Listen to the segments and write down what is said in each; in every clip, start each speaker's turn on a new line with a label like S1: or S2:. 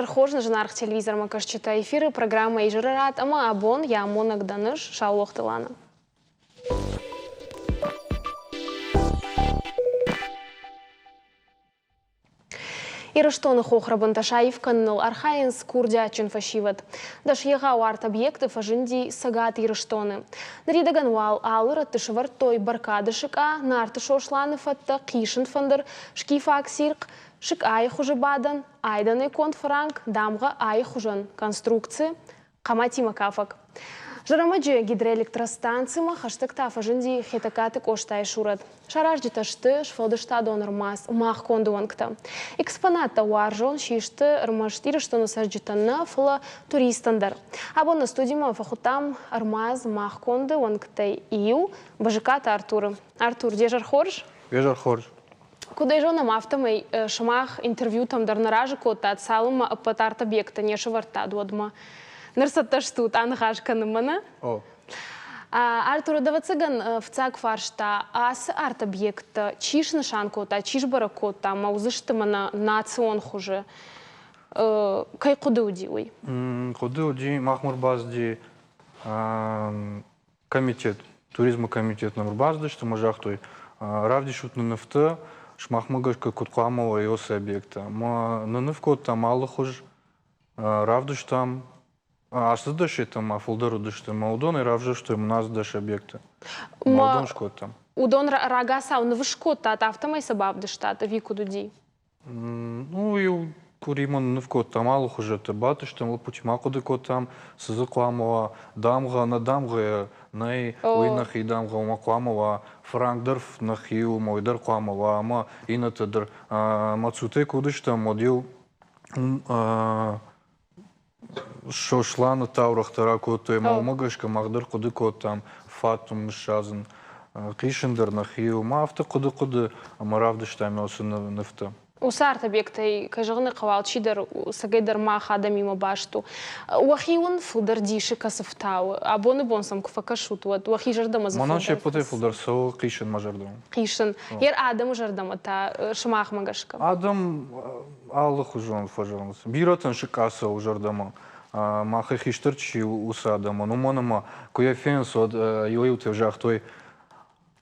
S1: Жархож на жанарх телевизор макашчита эфиры программа Ижрарат, ама абон я монак даныш шаулохтылана. Ирыштоны хохрабын ташаев канныл архаинс курдя чынфашиват. Даш ега уарт объекты фажинди сагат ирыштоны. Наридаган вал алыр тышвар той баркады шика нарты шошланы фатта кишын фандыр шкифак сирк шик ай хуже бадан айданы конфранк дамга ай хужан конструкции камати макафак. Жарамаджи гидроэлектростанцияма хаштагта фажинди хетакаты коштай шурат. Шаражди ташты шфалдышта донор мас мах кондуанкта. Экспонатта уаржон шишты рмаштиры что насажджитанна фла туристандар. Або на студима фахутам армаз мах кондуанкта ию бажиката Артур. Артур, где жархорж?
S2: Вежар хорж.
S1: Куда же нам автомой шамах интервью там дарнаражи кота от салума патарт объекта не шеварта додма. Нырсатташ тут ангашканы мана. Артур, давацыган в цак фаршта, ас арт-объект, чиш нышанкота, чиш баракота, маузышты мана национ хуже. Кай куды удивый?
S2: Куды уди Махмурбазди комитет, туризма комитет Махмурбазди, что можах той равдишут на нефта, шмахмагашка куткамова и осы объекта. Ма на нефкот там аллы хуж, равдиш там. А что дальше там, а фулдеру дальше Маудон и равже, что у нас дальше объекты. Маудон шкот там.
S1: Удон рагаса, он вышкот, а автомай сабав дештата, вику дуди.
S2: Ну и куримон невкот там алух уже те батыш там лопутимаку декот там сызыкламова дамга на дамга най уйнах и дамга умакламова франгдерф нахиу мойдер кламова ама инатедер мацуте кудыш там модил Шошлана Таурахтара коты, Малмагашка, Магдер куды кот там, Фатум Шазан, Кишендер Нахиу, Мафта куды, Амаравдыштайм осыны нефта.
S1: Усарт объекты, каждый кавал чидер, сагайдер маха дамима башту. Уахиун фулдер диши касафтау, а боны бонсам куфакашут, вот уахи жардама за.
S2: Маноче поте фулдер со Кишен мажардам.
S1: Кишен, ер Адам жардама та шмах магашка.
S2: Адам Аллах ужон фажанс. Биротан шикаса ужардама. Маха хиштерчи усадама. Ну манама кояфенс от йоюте жахтой.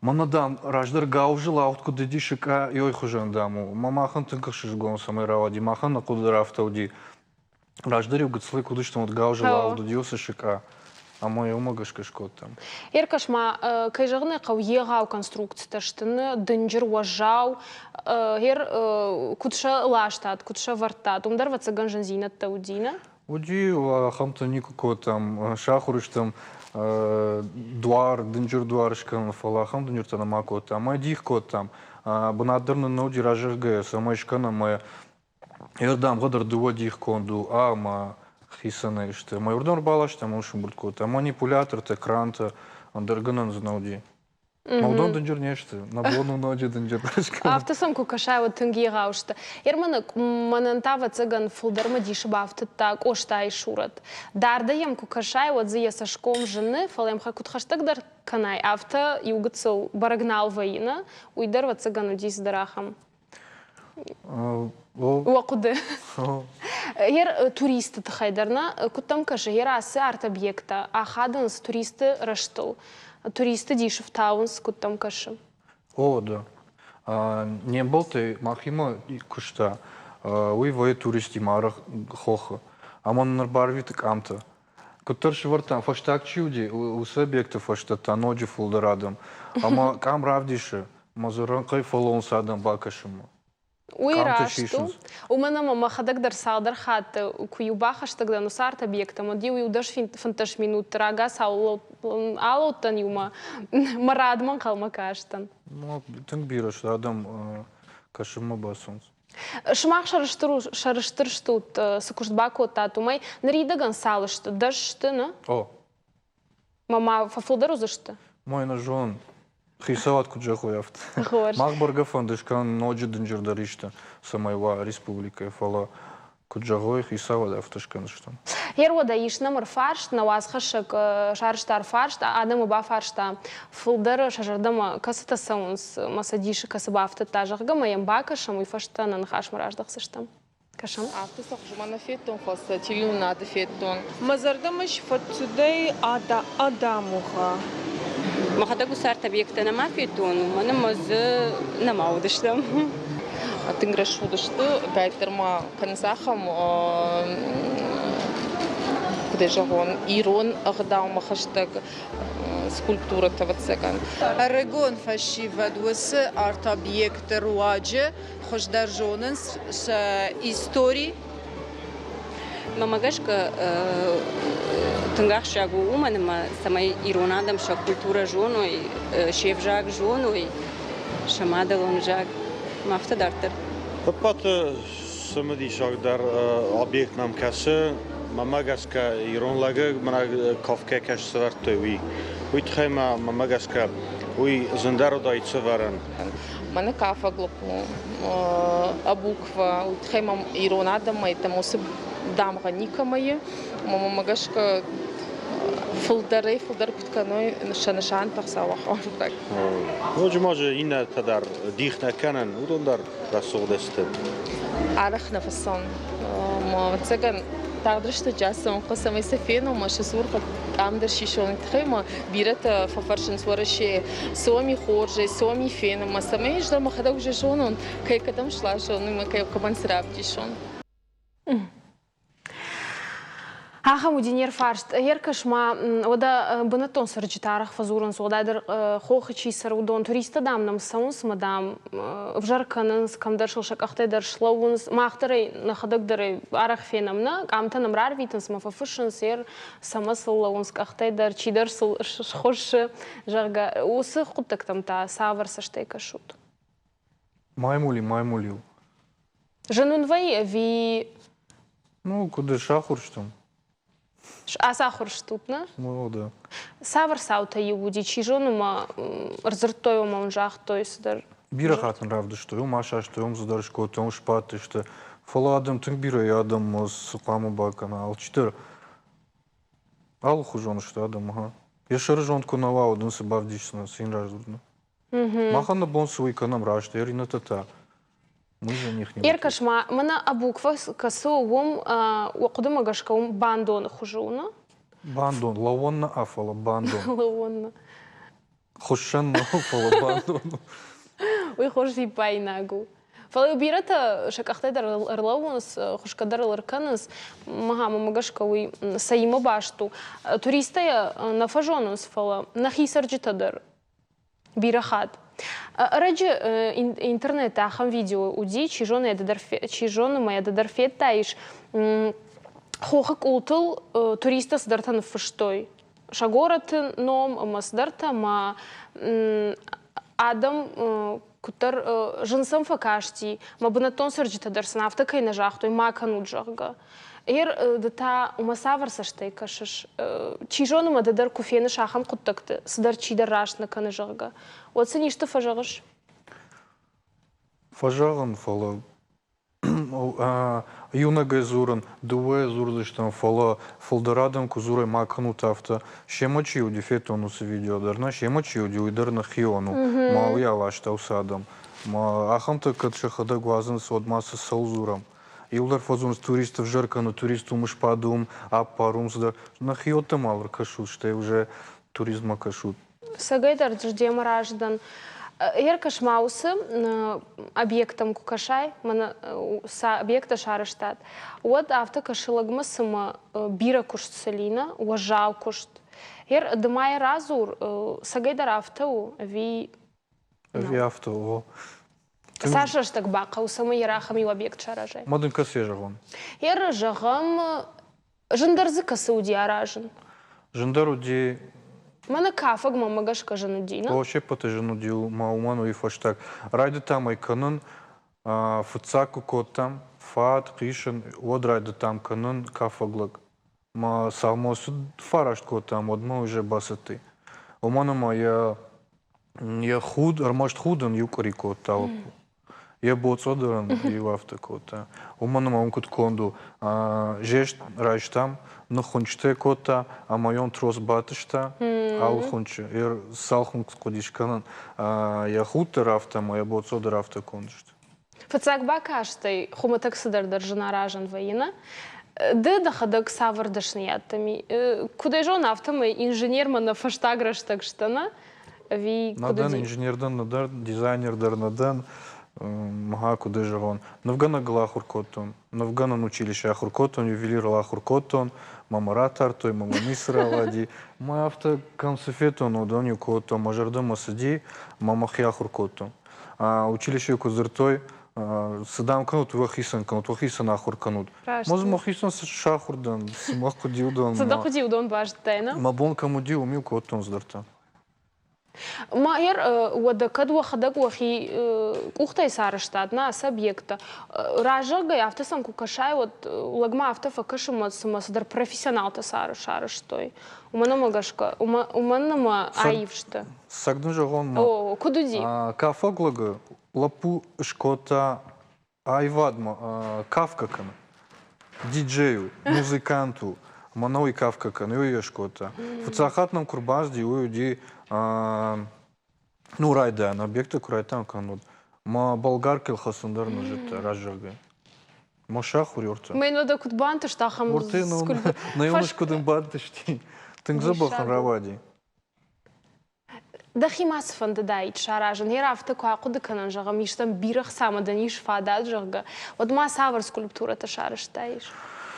S2: Манадам раждар гаужила откуда дишика йой хужандаму. Мамахан тынкашиш гон самой равади. Махан накуда рафтауди. Раждари угцлы куда что от гаужила откуда диоса шика. А мой умагашка шкот там.
S1: Еркашма кайжагны кау егау конструкция таштыны дынжыр важау ер кутша лаштат кутша вартат умдар вацаган жанзинат таудина.
S2: Уди хамта никако там шахурыш там дуар дынжыр дуарышкан фалахам дынжыр танамако там адих кот там бунадырны ноуди ражырга самайшкана моя ердам гадар дуадих конду ама хисаны işte. Майордан балаш там ушум буртко там манипулятор те кранта андерганан знауди. Малдан дынжыр нешті. На блону ноуди дынжыр башка.
S1: Автосамку кашай вот тынги гаушта. Ерманы манантава цыган фулдерма дишиба автотак оштай шурат. Дардаем кукашай вот зие сашком жены фалем хакут хаштагдар канай авто югцел барагнал воина уйдер вот цыгану дис дарахам. Уакуды. Ер туристы тахайдарна, кутам каже, ер асы арт-объекта, а хадынс туристы раштыл. Туристы дишев таунс, кутам каже.
S2: О, да. Не был ты махима кушта. Уй туристи марах хоха. А мон нарбарвит камта. Кутар швартам фаштак чуди, у объекта фаштата ноджи фулдарадам. Ама кам равдише, мазуран кай фалон садам бакашему.
S1: Уйрашту. У мене мама хадагдар салдар хат куюбаха тогда но сарт объекта моди уйдаш фанташ минут рага сауло алотан юма марадман калмакаштан.
S2: Ну, тынк бираш адам кашыма басунс.
S1: Шмах шарыштыр штут сыкуштбако татумай наридаган салышты дашты на?
S2: О.
S1: Мама фафулдару зашты?
S2: Мой нажон. Хисават куджахуяфт. Махбарга фандышкан ноджи дынжырдаришта самайва республика фала куджахуй хисават автошкан что.
S1: Ерода ишна марфарш на вас хашак шарштар фарш адаму ба фаршта фулдер шажардама касата саунс масадиши касаба автотажах гама ямбака шаму фашта на нахаш мараждах саштам. Kaşam.
S3: After Sohjumana Fetton, Fossa, Tiluna de Fetton.
S4: Mazardamış fatsuday adamuha.
S5: ما خدك صارت بيكت أنا ما في تون وأنا أنا ما ودشتم
S3: Тинграшу дошты, Байтерма Канзахам, где же он, Ирон, Агдаума хаштаг скульптура того цыган.
S6: Регон фашивад высы арт-объект руаджи, хождаржонен с истории.
S5: ما جاشك تنجح شاقو وما نما سماي إيران عندهم شاق كولتورا جون شيف جاك جون شمادة لون جاك ما افتدرتر
S7: Pat samedi shagdar objekt nam kasse mamagaska ironlaga mana kafke kash svartovi. Uitkhema mamagaska ui zandaro daitsevaran.
S3: Мене кафа глупну, а буква, утхемам иронадама и там усы дамга никамае, мама магашка фулдар питканой шанашан пахсава хавтак.
S7: Може ина тадар дихна канан удондар расудесте.
S3: Арахна фасон, ма цыган тагдыршты жасым қысам есефену, ма шесурка амдыр шишон тхема бирата фафаршин свараше соми хорже, соми фену, ма саме жда ма хада уже жонон, кай кадам шла жон, ма кай кабан срабти шон.
S1: Аха мудинер фаршт. Еркашма ода бонатон сарджитарах фазуран содайдер хохичи сарудон туриста дам нам саунс мадам в жарканын скамдар шакахте дар шлоунс махтары нахадагдары арах фенамна камта намрар витенс мафафышын сер самасыл лаунс кахте дар чидар сыл хош жарга усы хуттак тамта савар саштейка шут.
S2: Маймулил.
S1: Женун вай ви
S2: Ну, куда шахурштам?
S1: Асахур штутна?
S2: Ну, да.
S1: Савар саута юди, чижонума разртойума он жах, то есть дар.
S2: Бира хатан равда, что ю маша, что ю задаршко, то ю шпаты, что фаладам тын бира ядам с кама бакана, ал читер. Ал хужон что адам, ага. Я шаржон кунава, один се бавдична, син разурна. Махана бон свой канам рашта, я рина тата. Мы за них не
S1: Еркашма, мана абуква касу ум уқдума гашкаум бандон хужуна.
S2: Бандон, лавонна афала, бандон.
S1: Лавонна.
S2: Хошанна афала, бандон.
S1: Уй хожи пайнагу. Фалы бирата шакахте дар рлаунс, хушкадар ларканс, мага магашка уй саима башту. Туристая на фажонус фала, на хисарджитадар. Бирахат. Раджи интернет ахам видео уди чижоны моя дадарфет таиш хохак ултыл туриста сдартан фыштой шагораты ном масдарта ма адам кутар жынсам факашти ма бунатон сырджита дарсан автакай на жахтой ма кануджага Ер дата умасавар саштай кашыш. Чижонума дадар куфені шахам құттықты. Сыдар чидар рашны каны жағы. Отсы ништі фажағыш?
S2: Фажағын фала. Юнага зурын, дуэ зурдыштан фала. Фалдарадам кузурай макану тафта. Шемачи уди фетонусы видеодарна. Шемачи уди уйдарна хиону. Ма уялашта усадам. Ма ахамта катшахада гуазын содмасы салзурам. Илдар фазунс туристов жаркано, туристу мышпадум, аппарумсда. На хиота малр кашут, что я уже туризма кашут.
S1: Сагайдар дждем раждан. Еркаш маусы объектом кукашай, са объекта шараштат. Вот авто кашилагмасыма бира кушт салина, уважал кушт. Ер дымай разур сагайдар автоу ви...
S2: Ви автоу.
S1: Саша штак бака, у самой ярахами объект шаражай.
S2: Мадын касе жағын.
S1: Ер жағым жындарзы касы уди аражын.
S2: Жындар уди...
S1: Мана кафаг мамагашка жанудина.
S2: Вообще паты жанудил мауману и фаштак. Райды там айканын, фыцаку кот там, фат, қишын, од райды там канын кафаглык. Ма салмосы фарашт кот там, одма уже басыты. Оманама я худ, армашт худын юкари кот талпу. Я боцодоран и вафта кота. Уманама умкут конду жешт райштам, но хунчте кота, а майон трос батышта, ал хунче. Ер салхун скодишканан, я хутер рафтам, я боцодор рафта кондышт.
S1: Фацак бакаштай хуматак сыдардар жына ражан вайына. Да хадак савардашнияттами. Куда жон автомы инженерма на фаштаграштак штана? Ви
S2: Надан инженердан, надан дизайнердар, надан мага куда жон. Навгана галахуркотон, навганан училище ахуркотон, ювелир лахуркотон, мамарат артой, мама мисра лади. Ма авто консуфетон, удоню котон, мажарда масади, мама хяхуркотон. Училище кузыртой, Садам канут вахисан ахур канут. Може махисан с шахурдан, с махку дилдан.
S1: Сада ходил дон баш тайна.
S2: Мабон кому дил умил котон здарта.
S1: ما ير وده كدوة خدق وخي أختي سارشتات ناس объекта. Ражага яфтасан кукашай вот лагма авто факашма самосдар профессионал та сарыштой. Умана магашка, умана ма аившта.
S2: Сагдун жагон.
S1: О, кудуди.
S2: Кафоглага лапу шкота айвадма кавкакан. Диджею, музыканту, маной кавкакан, юя шкота. Фуцахатном курбазди уюди ну райдан объекты курайтан канут. Ма болгаркел хасундар нажит ражага. Ма шахур юрта.
S1: Мы иногда кутбанты штахам.
S2: Урты ну на юнош кудым бантышти. Тыңзабахан равади.
S1: دخي ما سفند دايت شاراجن هي رافته كوا قد كانن جغم يشتم بيرخ سامدنيش فادات جغ ود ما سافر سكولبتورة تشارش تايش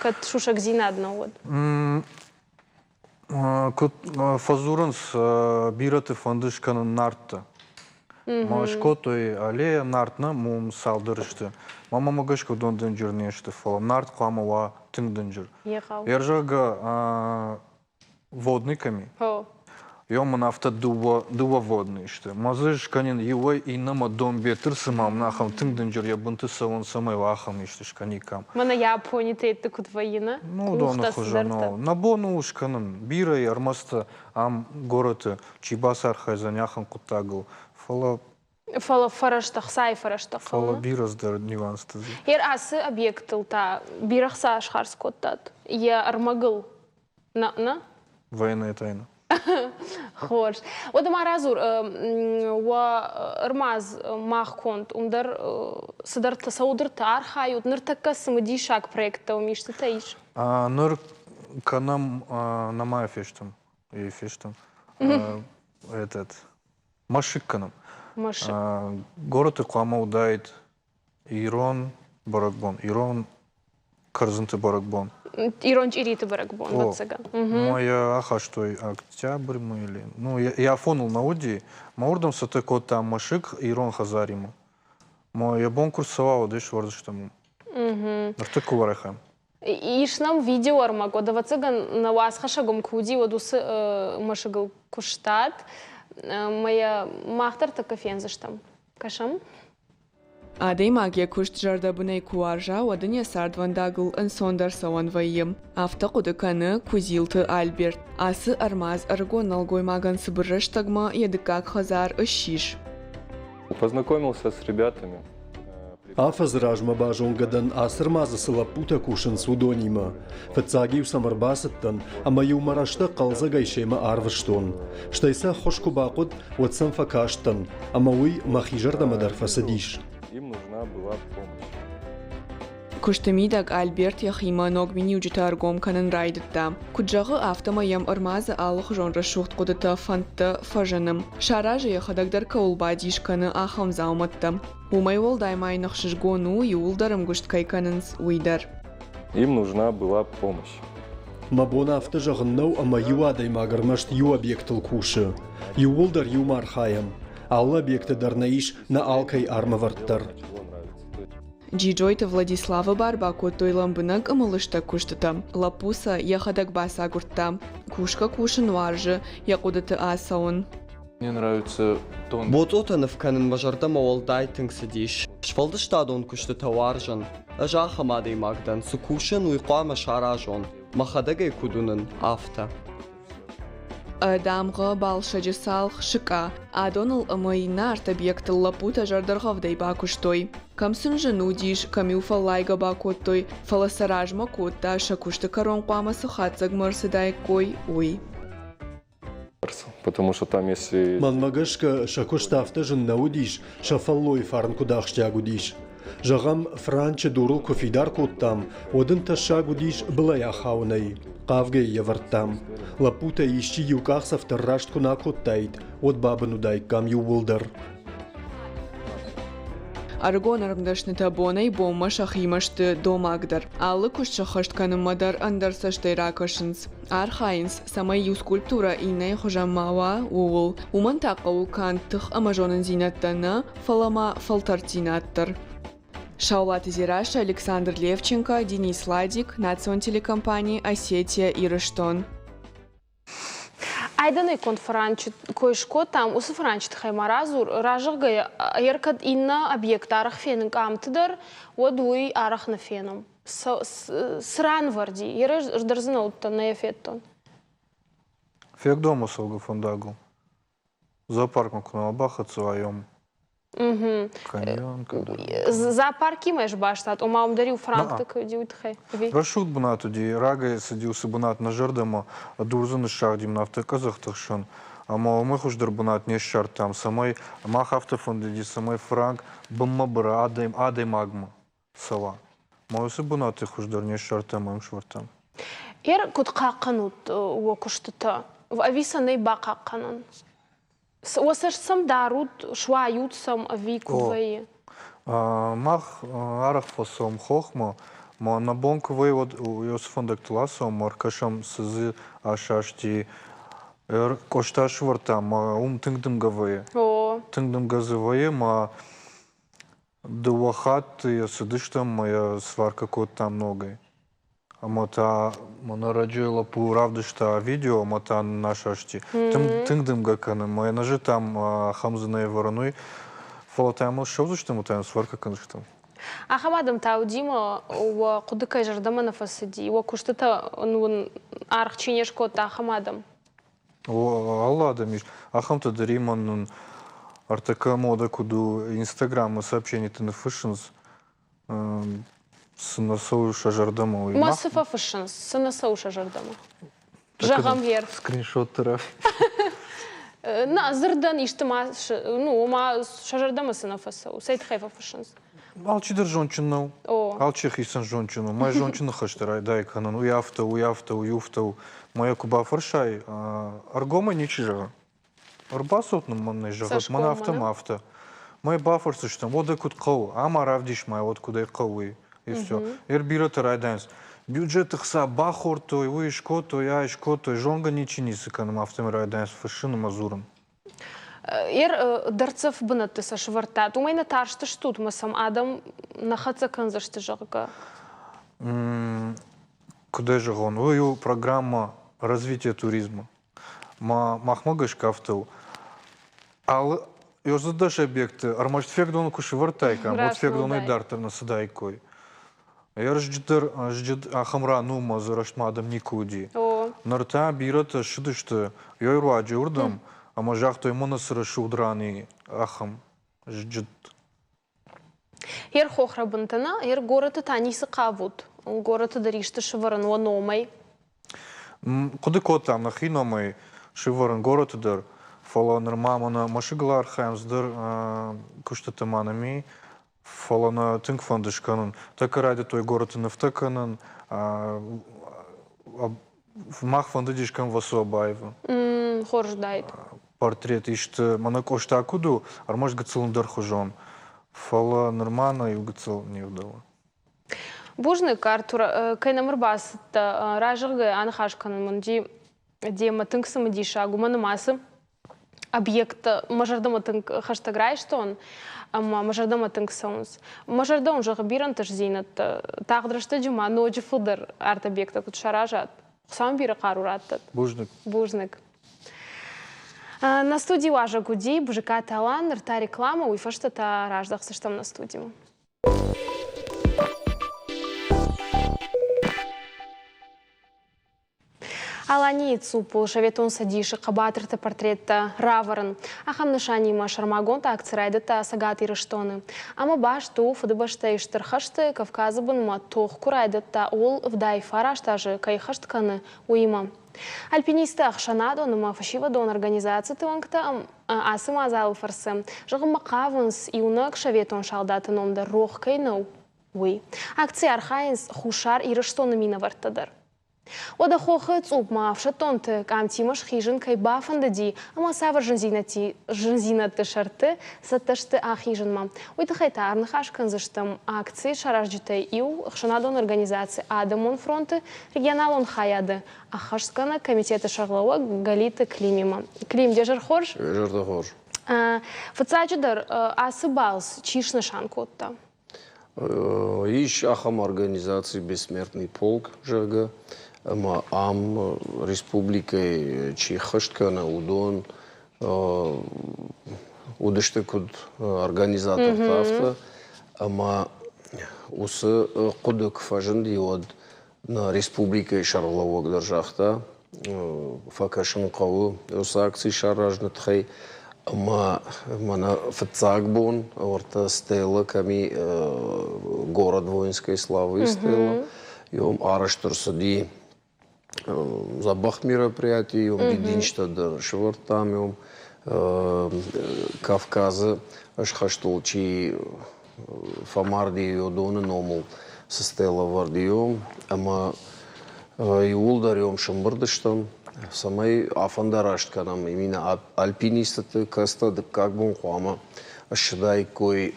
S1: كت شوشك زينادنا ود
S2: كت فازورنس بيرت فندش كان نارتا ما شكوتوي عليه نارتنا مم سالدرشته ماما مغشكو دون دنجر نيشته فلا нарт قاما وا тин динжер ержага водниками Йома нафта дува водный что. Мазыш канин его и нама дом бетер самам нахам тин динжер я бунты савон самой вахам и что шканикам.
S1: Мана я понятый ты кут воина.
S2: Ну да на хуже но на бону шканан бира и армаста ам город чибасар хайзаняхам кутагу фала
S1: фараштах сай фараштах.
S2: Фала бирас дар нюанс.
S1: Ер асы объектил та бирахса ашхарскоттат. Я армагыл на
S2: Военная тайна.
S1: خوش ودما رازور وارماز ماخ كنت умдар صدر تصودر تارخاي ونرتكس مدي شاك проекта умиш таиш
S2: ныр канам на мая фештам и фештам этот машик канам город иқама удайт Ирон баракбон Ирон Карзынты баракбон
S1: Иронч ириты баракбон вот сега
S2: моя аха что октябрь мы или ну я фонул на уди маурдам сате кота машик Ирон хазарима моя бон курсовал деш варзаш там артыку варахам
S1: иш нам видео армаго да вацага на вас хашагом куди водус машигал куштат моя махтар такафен заштам кашам
S8: Адей магия кушт жардабунай куаржа вадыня сардвандагыл ансондар саванвайым. Авта кудыканы кузилты Альберт. Асы армаз аргон алгой маган сыбырыштагма едыкак хазар ищиш.
S9: Познакомился с ребятами.
S10: Афазражма бажонгадан асырмазы сылапута кушын судонима. Фыцагиу самарбасыттан, ама юмарашта қалза гайшема арвыштон. Штайса хошку бақуд ватсан факаштан, ама уй махижардамадар фасадиш.
S9: Им нужна была помощь.
S8: Куштамидаг Альберт яхима ногмини уджитаргом канан райдытта. Куджағы автомаям армазы алық жонра шухт кудыта фантта фажаным. Шаражы яхадагдар каулба дишканы ахам зауматта. Умай волдаймай нахшишгону юлдарым гушткайканынс уйдар.
S9: Им нужна была помощь.
S10: Мабона авто жағыннау ама юадай магармашт ю объектыл кушы. Юулдар ю мархаям. Алла объекты дарнаиш на алкай армаварттар.
S8: Джиджойта Владислава Барбако тойлambınag ымылышта куштыта. Лапуса яхадаг баса гуртта. Кушка кушын варжы, якудыты асаун.
S9: Мне нравится тон.
S11: Бототанов канын мажарда мавалдай тыңсыдиш. Швалдыштадон куштыта варжан. Ажахамадей магдан сукушын уйқуама шаражон. Махадагай кудунын авта.
S8: Дамға балшаджы салх шыка. Адонал ымайына арт объектыл лапута жардарғавдай бакуштой. Камсын жыну диш, камю фалайга бакоттой. Фаласаражма котта шакушты карон қуамасы хатсаг мырсыдай кой уй.
S9: Потому что там если...
S10: Манмагашка шакушта авто жын наудиш, шафаллой фарн кудахштягудиш. Жағам Франчы дурыл кофидар коттам, одын ташагу диш была я хауной. Қавге еварттам. Лапута ищи юкахсав таррашт куна коттайд, от бабыну дайкам ювылдар.
S8: Аргон армдашны табонай бомма шахимашты домагдар. Аллы кушчахашт канымадар андарсаштай ракашынс. Архайнс самай ю скульптура инай хожаммава уул. Уман тақау кантых амажонын зинаттана фалама фалтартинаттар. Шаулат Изираша, Александр Левченко, Денис Ладик, Национ телекомпании Осетия и Рыштон.
S1: Айданы конферанчы койшко там усы франчты хаймаразур ражыгы еркад инна объект арах фенин камтыдар одуй арах на феном. Сран варди, еры ждарзына утта на ефеттон.
S2: Фек дома солгу фондагу. Зоопарк макуна бахат своем. Каньон.
S1: Зоопарки мэш баштат, омаум дарил франк так диуит хай.
S2: Рашут бунат уди, рага садился бунат на жардама, а дурзаны шахдим на автоказах тахшон. А мы хуш дарбунат не шар там, самой мах автофонди, самой франк, баммабра, адай магма, сала. Мой бунат и хуш дар не шар там, им швартам.
S1: Ер кут каканут уокуштата, ависа не ба каканан. Осаш сам дарут, швают сам авику двои.
S2: Мах арах фасом хохма, ма на бонку вывод у фондак тласом, маркашам сызы ашашти кошта шварта, ма тынгдым гавые. Тынгдым газовые, ма дуахат и сыдыштам моя сварка кот там ногой. Мота нараджила по равдышта видео, мота нашашти. Тынгдым гаканы, моя ножи там хамзаная вороной. Фалатаймал шоу, что мы там сварка каныштам.
S1: А хамадам таудима у кудыкай жардама на фасади, у куштата ну архчинешко та хамадам.
S2: О Аллада миш, ахам-то дариман артака мода куду Инстаграм сообщение ты на фэшнс. Сынасауша жардама.
S1: Массыфа фэшнс, сынасауша жардама. Жагам ер.
S2: Скриншоттера.
S1: На зырдан иштима, ну, ма шажардама сынафасау. Сайт хайфа фэшнс.
S2: Алчидер жончинау. Алчих исан жончину. Май жончину хаштарай дайканан. Уяфтау. Моя куба фаршай. Аргома ничижа. Арбасот на манной жагат. Мана автомафта. Май бафарсы что вот декут кау. Ама равдиш май вот куда кауи. И все. Эрбирата райданс. Бюджет хса бахортой, уишкото, яишкото, жонга ничинisi канам автом райданс фашину мазуром.
S1: Дарцев бынатты сашвартат. Умайна таршты штут масам адам нахаца канзашты жага.
S2: Куда же он? Ою программа развития туризма. Махмагаш кафтал. Ал ёздаш объекты. Армаш фегдон куши вартайка. Вот фегдон и дартер на садайкой. Я ждер ахамра нума зарашмадам никуди. Нарта бирата шидышты. Я руаджи урдам. А мажах той монасыра шудрани ахам ждет.
S1: Ер хохра бантана, ер город танисы кавут. Город даришты шиваран ваномай.
S2: Куды кота нахи номай шиваран город дар. Фала нормамана машиглар хаймсдар куштатаманами. Фала на тингфандышканан. Так ради той город нафтаканан. Мах фандадишкан васуабаева.
S1: Хорж дайт.
S2: Портрет иште мана кошта куду, армаш гацелун дархужон. Фала нормана и угацел не удало.
S1: Бужны картура кайнамырбас ражыргы анхашканын мунди дема тыңксымы диша гуманы масы объект мажардама тыңк хаштаграй что он мажардама тыңксамыз. Мажардам жағы биран тыш зейнат тағдырышты жума ноджи фудыр арт объекта кут шаражат. Сам бири қарураттат. Бужнык. На студии Важа Гуди, БЖК Талан, рта реклама, уйфашта та раждах сыштам на студию. Алани цупул шаветон садиши кабатрта портретта раваран. Ахам нышани ма шармагонта акцирайдата сагаты рыштоны. Ама баш ту фудыбашта иштырхашты Кавказыбын ма тох курайдата ол вдай фараштажы кайхаштканы уима. Альпинисты Ахшанадо нума фашива дон организации тыванкта Асым азал фарсы. Жығым мақавынс иунық шаветон шалдатын омда роқ кайнау. Уй. Акция архайынс хушар ирыштоны мина варттадыр. Ода хохы цупма авшатонты камтимаш хижин кай бафандади, ама савар жынзинаты шарты сатташты ахижинма. Уйты хайтарны хашканзыштым акции шаражжытай иу хшанадон организации Адамон фронты регионалон хаяды, ахашскана комитеты шаглауа Галиты Климима. Клим, дежар хорш?
S12: Дежар хорш.
S1: Фацаджидар асыбалс чишны шанкотта.
S12: Иш ахам организации «Бессмертный полк» жага. Ам республикой Чехашткана удон удыштыкуд организатор тафта. Ама усы кудык фажынди од на республикой Шарловок держахта. Факашын каву усы акции шаражны тхай. Ама мана фцагбон орта стела ками город воинской славы стела. Йом араштурсади забах мероприятий, йом дидинштадыр швартам, йом Кавказы ашхаштолчи фамарди йодоны номул состела варди йом. Ама юлдар йом шымбырдыштам. Самай афандараштkanam именно альпинистаты каста как бон хуама ашдай кой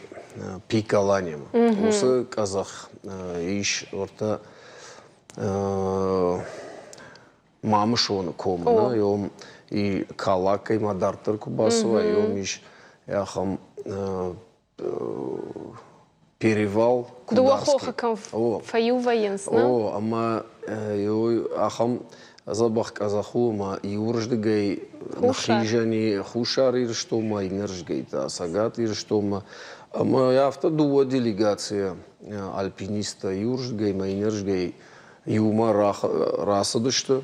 S12: пикаланем. Усы казах иш орта мамышон комна йом и калакай мадартыр кубасова йом иш яхам перевал
S1: Дуахохакам фаю военсна.
S12: О, ама йой ахам Забах казаху ма юрждгай нахижани хушар ирштома инержгайта сагат ирштома. Ама яфта дуа делегация альпиниста юрждгай ма инержгай юма расадышты.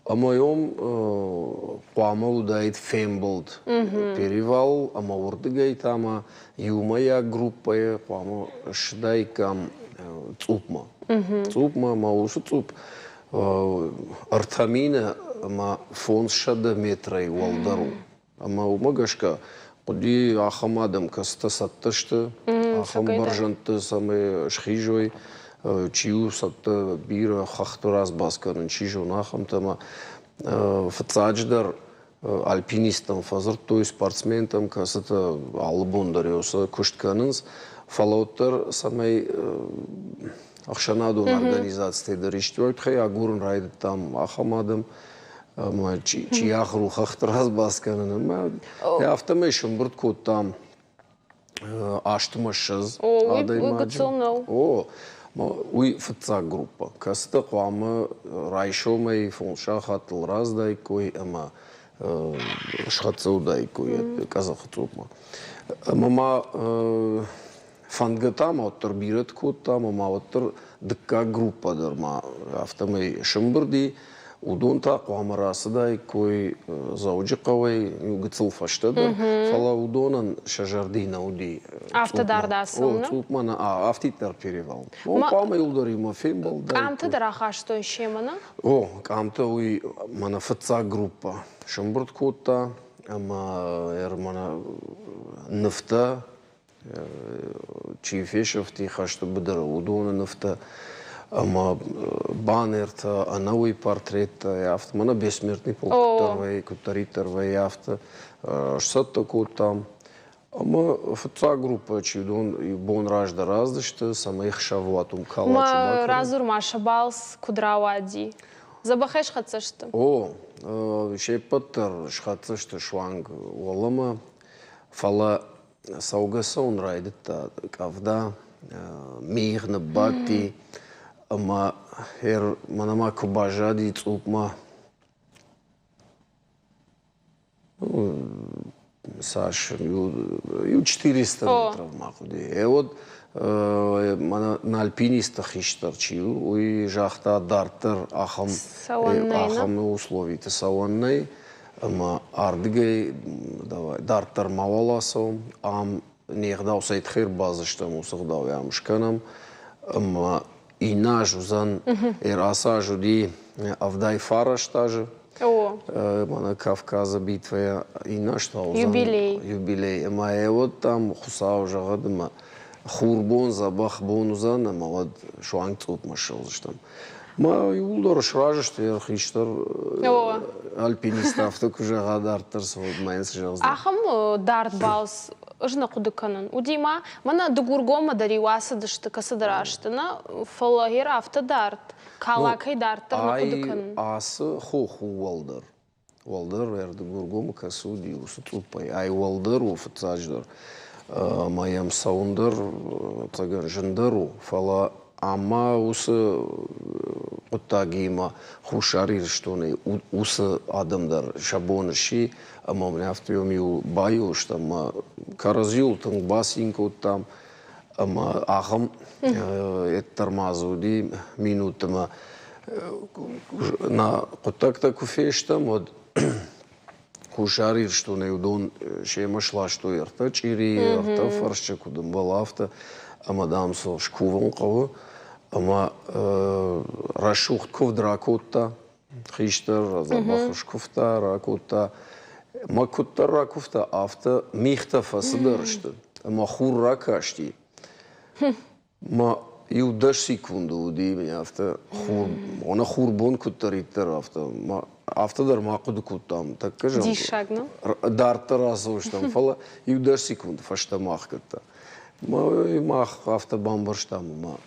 S12: Ама йом пама удайт фемблд перевал ама урдгай тама юма я группа пама шдайкам цупма. Цупма ма усу цуп. Артамина ма фон шада метрай валдару. Ама умагашка поди ахамадам каста сатташты, ахам баржанты самы шхижой, чиу сатта бира хахтураз басканын чижу нахам тама фацадждар альпинистам фазыр той спортсментам касата албондар yosa куштканынс фалауттар самай Ахшанадон организации дырыштвойт хай агурн райдыт там ахамадым ма чиахру хахтраз басканын ма автомешн бурткот там аштмашыз
S1: адаймаджы.
S12: О, уй фца группа. Каста қуамы райшомай фонша хатыл раздай кой ама шхатсаудай кой казахатупма. Мама фангатам оттыр бирет коттам ама оттыр дыкка группадыр ма автомай шымбырди удонта қуамырасыдай кой заужи қавай гыцыл фаштадыр фала удонан шажардина уди
S1: автодардасың
S12: цупмана автитар перевал қуамай улдар има фембал
S1: камты дыраха что шемана
S12: о камты уй мана фца группа шымбырт котта ама мана нефта Чифешев тихашты быдыр удоны нефта ама баннерта, анауи портретта яфта, мана бессмертный полк кутаритарвай яфта, шсатта кот там. Ама фца группа чидон и бон ражда раздышты, сама их шавлатум калачу бакры.
S1: Ма разурма шабалс кудрауади. Забахай шхатсышты?
S12: О, шепаттар шхатсышты шванг олама, фала саугасон райдыта кавда, мирна бати, ама манама кубажади цупма. Саш, ю 400 метров махуди. Вот на альпинистах иштарчил, уи жахта дартер ахам условиите сауаннай. Ама ардыгай дартер маваласом, ам неғдау сайтхир базыштам усығдау ямышканам. Ама инаж узан асажу ди авдай фараштажы,
S1: О.
S12: Мана Кавказа битва и наш
S1: Юбилей.
S12: Юбилей. Ма вот там хусау жагадма хурбон забах бонузана, ма вот шуангцут машал там. Ма юлдар шражштер хиштар альпинистов так уже гадартар свой майнс жагза.
S1: Ахам дарт балс жна кудыканын. Удима мана дугургома дариуаса дышты касыдыраштына фалагер автодарт. Калакай дарттар на кудыканын.
S12: Асы хоху валдар. Валдар верді гургома касуди усутупай. Ай валдар уфтаждар. Маям саундар таган жындару фала ама усы оттагима хушарир штоны усы адамдар шабоныши ама мне автоемию баю что ма каразюл там басинко там ама ахам тормозуди минутама на контакта куфешта мод хушарир что не удон шема шла что ерта чири ерта фаршче кудым балафта ама дамсо шкувон қавы ама рашухт ковдракотта хиштар забахушкуфта ракотта макутта ракуфта афта михта фасыдырышты ама хурра кашти ма юдаш секунду уди меня афта хур она хурбон куттариттер афта ма автодар мақуды куттам так кажем
S1: дишагно
S12: дарта разуштам фала юдаш секунду фашта махкатта мах автобамбарштам ма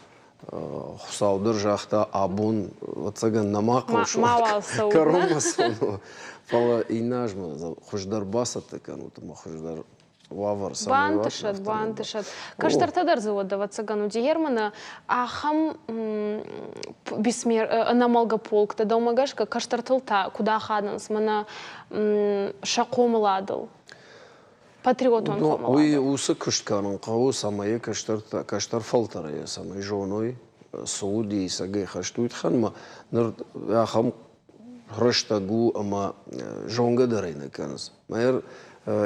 S12: хусаудыр жақта абун ватсаган намақыл шуак каромасону фала инажма хуждар басаты канутыма хуждар вавар
S1: бантышат бантышат каштартадар завода ватсагану дигермана ахам бисмер анамалга полкта домагашка каштартылта куда хадынс мана шақомыладыл патриотон
S12: қомыладыл. Ой усы күштканын қау самайы каштар фалтарая самай жоной Сауди сагай хаштуит ханма ныр ахам храштагу ама жонга дарайна канс майер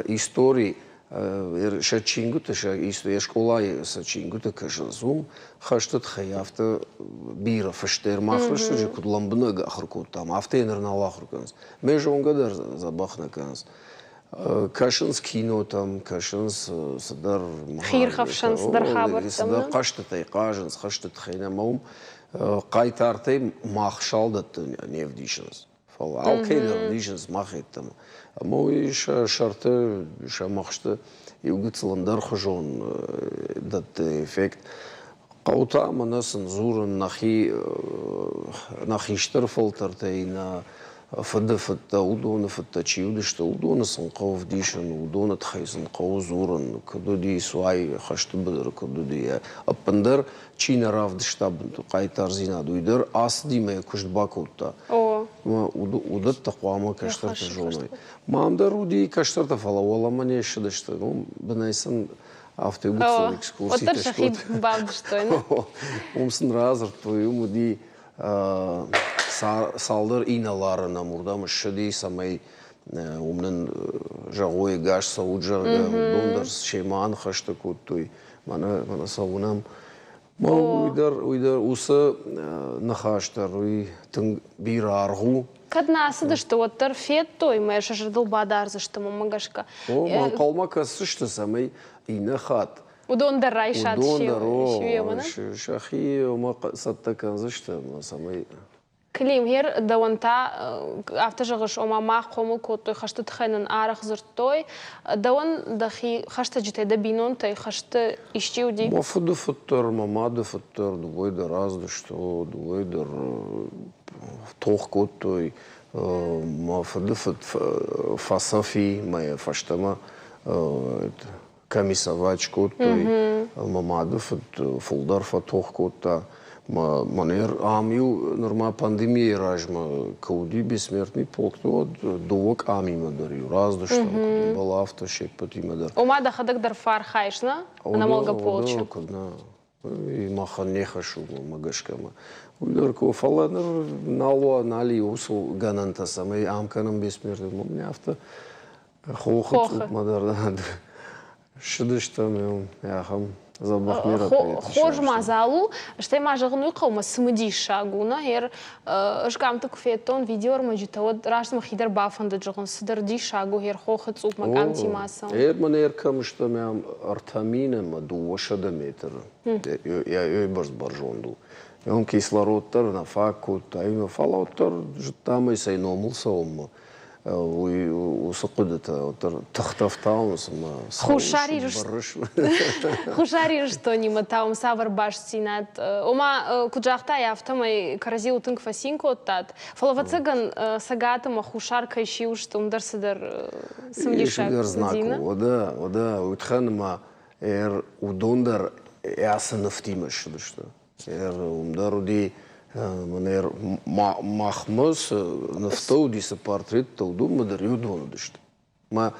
S12: истории шачингута история школа сачингута кажазум хаштат хаяфта бира фаштер махрашта же кудламбнага ахркут там автенер на лахрканс ме жонга дар забахна канс кашинс кино там кашинс садар
S1: хирхавшанс дар хабар
S12: садар каштатай кажинс каштат хайна маум кайтартай махшалдат невдишинс фала алкейдер дишинс махет там мой шарты шамахшты югыцландар хожон дат эффект қаута манасын зурын нахиштер фолтартай на фадда удона фадда чиудышта удона сын қаув дишин удона тхайсын қаув зурын кадуди суай хашты бадыр кадуди аппандар чина равдыштабын қайтар зина дуйдар ас диме күшт бакутта удат тақуама каштарта жоной мамдар уди каштарта фала вала мане шыдышты бінайсын автоюгыцлы экскурсита
S1: отыр шахид бавдыштой
S12: умсын разыр твою уди салдыр иналарына мурдамы шыди самай умнын жағой гаш сауджарга дондар шейман хашты куттуй мана саунам уйдар усы нахаштар уй тың бир аргу
S1: каднасы дышты отыр фет той мэ шажырдыл бадар зышты мамагашка
S12: ман қалма касышты самай инахат
S1: удондар райшат
S12: шахи ома саттакан зышты самай
S1: Клим хер даванта автожагыш омамах комул коттой хашты тхайнын арах зырттой даван дахи хашты жите да бинон тай хашты ишчи уди
S12: мафуды футтар мамады футтар дугойда разды что дугойдар тох коттой мафуды фасафи моя фаштама комиссовач коттой мамады фулдар фатох котта манер амил норма пандемия ражма кауди бессмертный полк довок амима дарю разды что была автошек потима дар
S1: омада хадак дар фар хайшна на молга полчу
S12: и махан не хашу магашкама уйдар ко фаладар налва нали усу гананта самай амканам бессмертный мне авто хохот мадар шыдыштам яхам Забах мероприятий.
S1: Хожма залу, что я мажа гну каума смуди шагуна, шкам так фетон видео маджита вот раш махидер бафанда джон сдерди шагу хохат цуп макам тимаса.
S12: Манер кам что мям артамина маду вошада метр. Я барс баржонду. Он кислородтар на факут, а фалоттар там и сайномул саумма. وسقدت تختفتاون سما
S1: خشاري что не матаум савар баштинат ома куджахта яфтам и карази утынк фасинко тат фалавацаган сагатама хушарка ищу что умдарсыдар сумдишак
S12: знаку ода утханма удондар ясанафтимаш что умдаруди Манер махмас нафтаудиса портрет тауду мадар юдвону дышты. Ма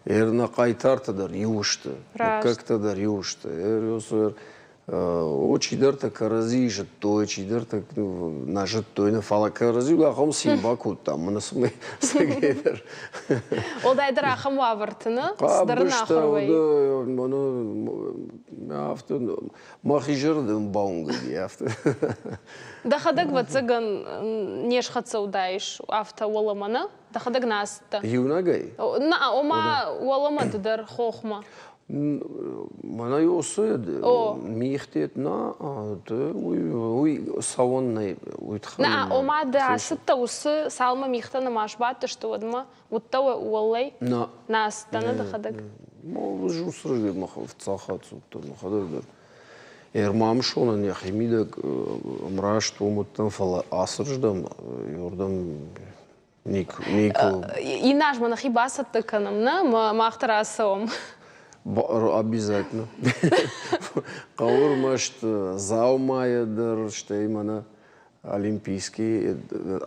S12: на кайтарта дар юшты, как-то дар юшты. Очень дарта карази життой, очень дарта на життой на фала карази, лахом симбаку там, мы нас мы сагедер.
S1: Олдай драхам вавартына, сдарнахровой.
S12: Авто махижердым баунгади авто.
S1: Да хадаг вацаган нешхатса удаиш авто воламана, да хадаг наста.
S12: Юнагай.
S1: На ома воламат дар хохма.
S12: Мана йосуед михтет на уй савонный уйтхан.
S1: На ома да сытта усы салма михтана машбат что одма вот то уоллей.
S12: На
S1: настана да хадаг.
S12: Мо жусрыгы махав цахацу то махадар. Мам шонан я химидак мраш томуттан фала асырждам юрдам ник.
S1: И наш манахибаса таканам на махтарасом.
S12: Обязательно. Каур машт заумаядер, что именно олимпийский,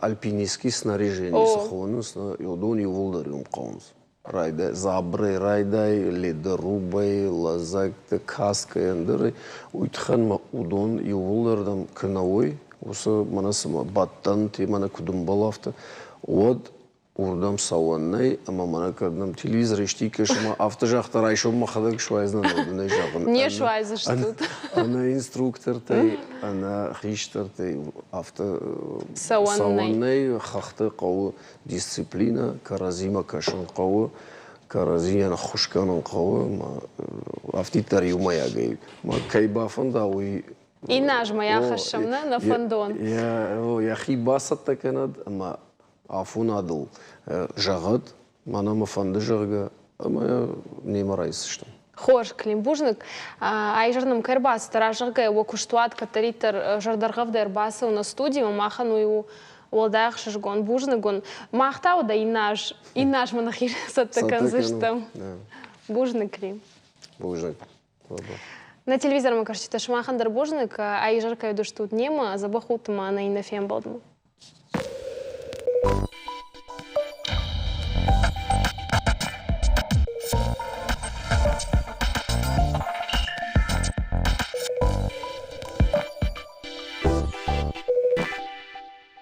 S12: альпинистский снаряжение сахонус, и удони волдариум каунс. Райдай, забры, райдай, ледорубай, лазак, каска, эндеры. Уйтхан удон и волдардам канавой, уса манасама баттан, ти мана кудумбалафта. Вот урдам саваннай, ама мана кардам телевизор иштикаш, ама автожахтарай шо махадак швайзнан одунай жаган.
S1: Не швайзаш тут.
S12: Она инструктор тай, она хиштар тай, саваннай, хахта қауы дисциплина, каразима кашан қауы, каразияна хушканан қауы, автитар юмаягай. Ма кайбафан да уй.
S1: И нажма я хашамна на фандон.
S12: Я хибасат таканад, ама афунадыл жағат, манама фанды жарға, ама немарайсы что.
S1: Хош, климбужник, айжырным кәрбасы таражығы оқыштуат катаритар жардарға вдәрбасы на студии, махану его олдақ шыжгон бужнигон. Махтау да и наш манахир саттакан зыштам. Бужник клим.
S12: Бужник.
S1: На телевизор мы кажется, шмахандар бужник, айжырка юдыш тут нема, забахутыма на инафем балдму.